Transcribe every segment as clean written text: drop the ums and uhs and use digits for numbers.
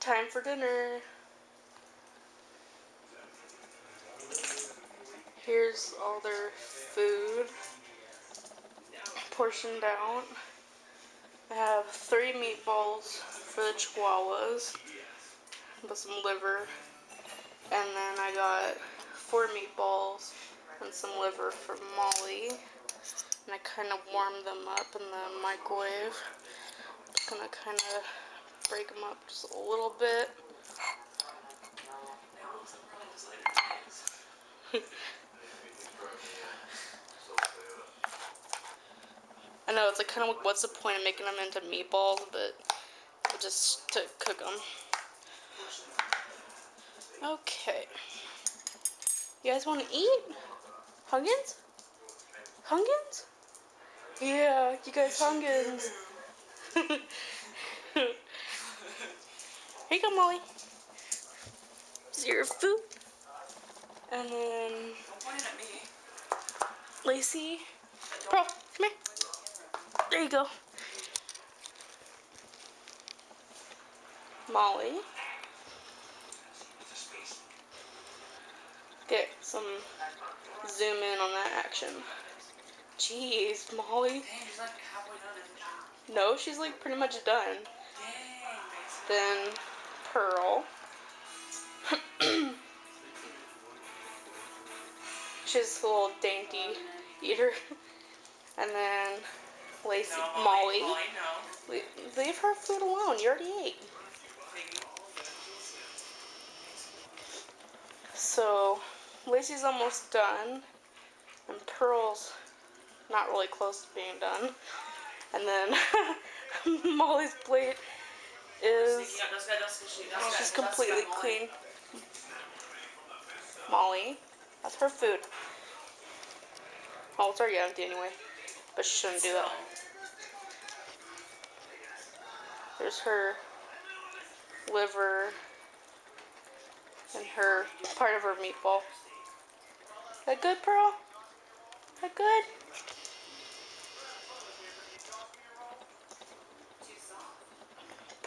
Time for dinner. Here's all their food portioned out. I have 3 meatballs for the chihuahuas with some liver, and then I got 4 meatballs and some liver for Molly, and I kind of warmed them up in the microwave. Just gonna kind of break them up just a little bit. I know, it's like kind of like, what's the point of making them into meatballs, but just to cook them. Okay. You guys want to eat? Huggins? Huggins? Yeah, you guys Huggins. Here you go, Molly. This is your food. And then Lacey. Pearl, come here. There you go. Molly. Get some zoom in on that action. Jeez, Molly. Dang, she's like halfway done, isn't she? No, she's like pretty much done. Dang, Then Pearl. She's a little dainty eater. And then Lacey, no, Molly. Molly, no. Leave her food alone. You already ate. So Lacey's almost done, and Pearl's not really close to being done. And then Molly's plate is she's completely clean. Molly, that's her food. Oh, it's already empty anyway, but she shouldn't do that. There's her liver and her part of her meatball. That good, Pearl? That good?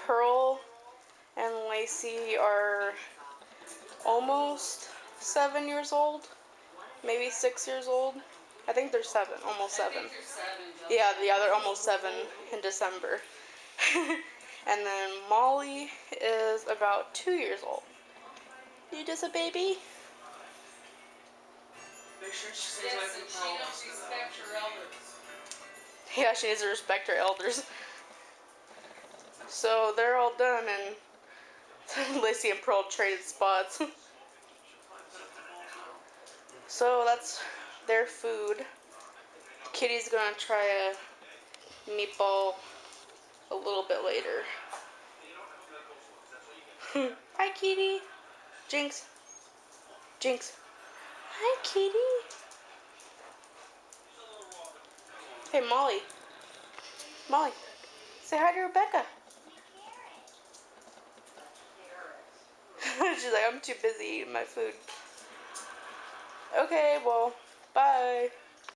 Pearl and Lacey are almost 7 years old, maybe 6 years old. I think they're 7, almost 7. Yeah, they're almost 7 in December. And then Molly is about 2 years old. You just a baby? Make sure she stays away from Pearl. Respect her elders. Yeah, she needs to respect her elders. So they're all done, and Lacey and Pearl traded spots. So that's their food. Kitty's gonna try a meatball a little bit later. Hi, Kitty. Jinx. Jinx. Hi, Kitty. Hey, Molly. Molly, say hi to Rebecca. She's like, I'm too busy eating my food. Okay, well, bye.